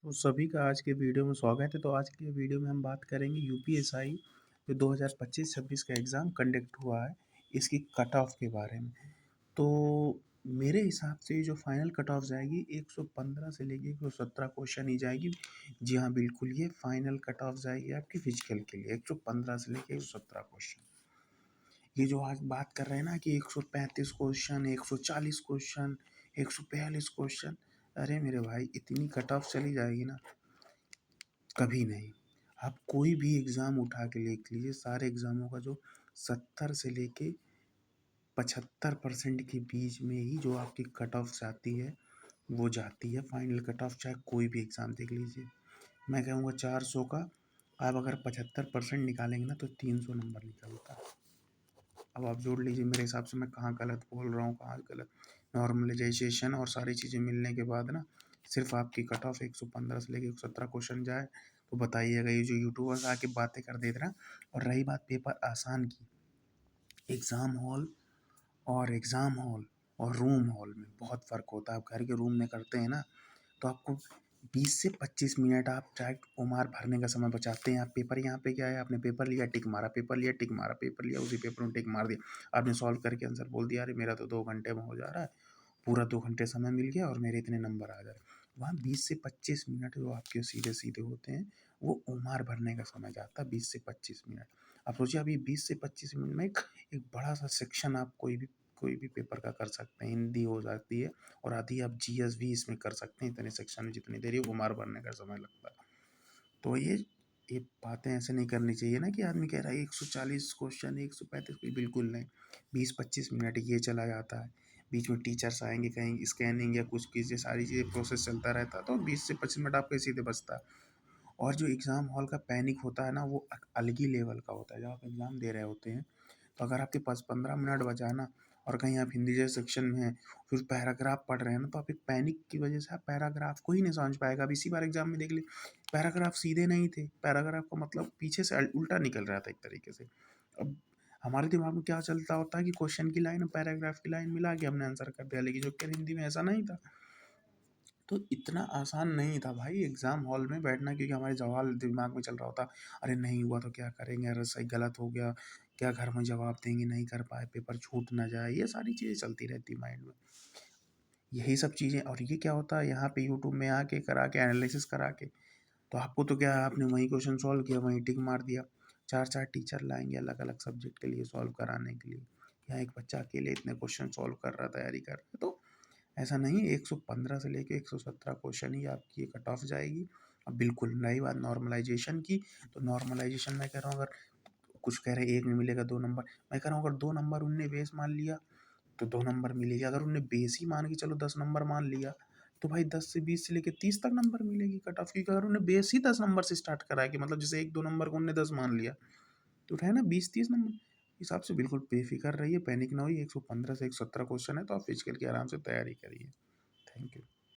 तो सभी का आज के वीडियो में स्वागत है। तो आज के वीडियो में हम बात करेंगे यूपीएसआई जो 2025-26 का एग्ज़ाम कंडक्ट हुआ है, इसकी कट ऑफ के बारे में। तो मेरे हिसाब से जो फाइनल कट ऑफ जाएगी 115 से लेके 117 क्वेश्चन ही जाएगी। जी हाँ, बिल्कुल ये फाइनल कट ऑफ जाएगी आपकी फिजिकल के लिए 115 से लेके 117 क्वेश्चन। ये जो आज बात कर रहे हैं ना कि 135 क्वेश्चन, 140 क्वेश्चन, 142 क्वेश्चन, अरे मेरे भाई इतनी कट ऑफ चली जाएगी ना, कभी नहीं। आप कोई भी एग्ज़ाम उठा के देख लीजिए, सारे एग्ज़ामों का जो 70 से लेके 75% के बीच में ही जो आपकी कट ऑफ जाती है, वो जाती है फाइनल कट ऑफ। चाहे कोई भी एग्ज़ाम देख लीजिए, मैं कहूँगा 400 का आप अगर 75% निकालेंगे ना तो 300 नंबर निकलता है। अब आप जोड़ लीजिए मेरे हिसाब से मैं कहाँ गलत बोल रहा हूँ, कहाँ गलत। नॉर्मलाइजेशन और सारी चीज़ें मिलने के बाद ना सिर्फ आपकी कट ऑफ 115 से लेके 117 क्वेश्चन जाए तो बताइएगा। ये जो यूट्यूबर्स आके बातें कर देते ना। और रही बात पेपर आसान की, एग्ज़ाम हॉल और रूम हॉल में बहुत फ़र्क होता है। आप घर के रूम में करते हैं ना तो आपको 20 से 25 मिनट आप चाहे ओमार भरने का समय बचाते हैं। आप पेपर यहाँ पे क्या है, आपने पेपर लिया टिक मारा, पेपर लिया टिक मारा, पेपर लिया उसी पेपर में टिक मार दिया, आपने सॉल्व करके आंसर बोल दिया, अरे मेरा तो 2 घंटे में हो जा रहा है, पूरा 2 घंटे समय मिल गया और मेरे इतने नंबर आ जा रहे। वहाँ 20 से 25 मिनट जो आपके सीधे-सीधे होते हैं, वो ओमार भरने का समय जाता है 20 से 25 मिनट। आप सोचिए अभी 20 से 25 मिनट में एक बड़ा-सा सेक्शन आप कोई भी पेपर का कर सकते हैं। हिंदी हो जाती है और आधी आप जीएस भी इसमें कर सकते हैं, इतने सेक्शन में जितनी देर ये ओमार भरने का समय लगता है। तो ये बातें ऐसे नहीं करनी चाहिए ना कि आदमी कह रहा है 140 क्वेश्चन, 135, बिल्कुल नहीं। 20-25 मिनट ये चला जाता है। बीच में टीचर्स आएँगे, कहेंगे स्कैनिंग या कुछ कीजिए, सारी चीज़ें प्रोसेस चलता रहता है, तो 20 से 25 मिनट आपके सीधे बचता है। और जो एग्ज़ाम हॉल का पैनिक होता है ना, वो अलग ही लेवल का होता है। जब आप एग्ज़ाम दे रहे होते हैं, तो अगर आपके पास 15 मिनट बचा ना और कहीं आप हिंदी जैसे सेक्शन में हैं, फिर पैराग्राफ पढ़ रहे हैं ना, तो आप एक पैनिक की वजह से आप पैराग्राफ को ही नहीं समझ पाएगा। अब इसी बार एग्ज़ाम में देख लीजिए, पैराग्राफ सीधे नहीं थे, पैराग्राफ का मतलब पीछे से उल्टा निकल रहा था एक तरीके से। अब हमारे दिमाग में क्या चलता होता है कि क्वेश्चन की लाइन और पैराग्राफ की लाइन मिला के हमने आंसर कर दिया, लेकिन जो कि हिंदी में ऐसा नहीं था। तो इतना आसान नहीं था भाई एग्ज़ाम हॉल में बैठना, क्योंकि हमारे सवाल दिमाग में चल रहा होता, अरे नहीं हुआ तो क्या करेंगे, अरे सही गलत हो गया, क्या घर में जवाब देंगे, नहीं कर पाए, पेपर छूट ना जाए, ये सारी चीज़ें चलती रहती माइंड में। यही सब चीज़ें, और ये क्या होता है यहाँ पे यूट्यूब में आके करा के एनालिसिस करा के, तो आपको तो क्या है, आपने वही क्वेश्चन सॉल्व किया, वहीं टिक मार दिया। 4-4 टीचर लाएँगे अलग-अलग सब्जेक्ट के लिए सॉल्व कराने के लिए। यहाँ एक बच्चा अकेले इतने क्वेश्चन सॉल्व कर रहा है, तैयारी कर रहा है, तो ऐसा नहीं है। 115 से लेके 117 क्वेश्चन ही आपकी ये कट ऑफ जाएगी। अब बिल्कुल रही बात नॉर्मलाइजेशन की, तो नॉर्मलाइजेशन मैं कह रहा हूँ, अगर कुछ कह रहे हैं 1 में मिलेगा 2 नंबर, मैं कह रहा हूँ अगर 2 नंबर उनने बेस मान लिया तो 2 नंबर मिलेगी। अगर उनने बेस ही मान के चलो 10 नंबर मान लिया, तो भाई 10 से 20 से लेके 30 तक नंबर मिलेगी कट ऑफ, क्योंकि अगर उन्हें बेस ही 10 नंबर से स्टार्ट करा है कि मतलब जैसे 1-2 नंबर को उनने 10 मान लिया, तो है ना 20-30 नंबर। हिसाब से बिल्कुल बेफ़िक्र रहिए, पैनिक ना होइए। 115 से 117 क्वेश्चन है, तो आप फिजिकल की आराम से तैयारी करिए। Thank you.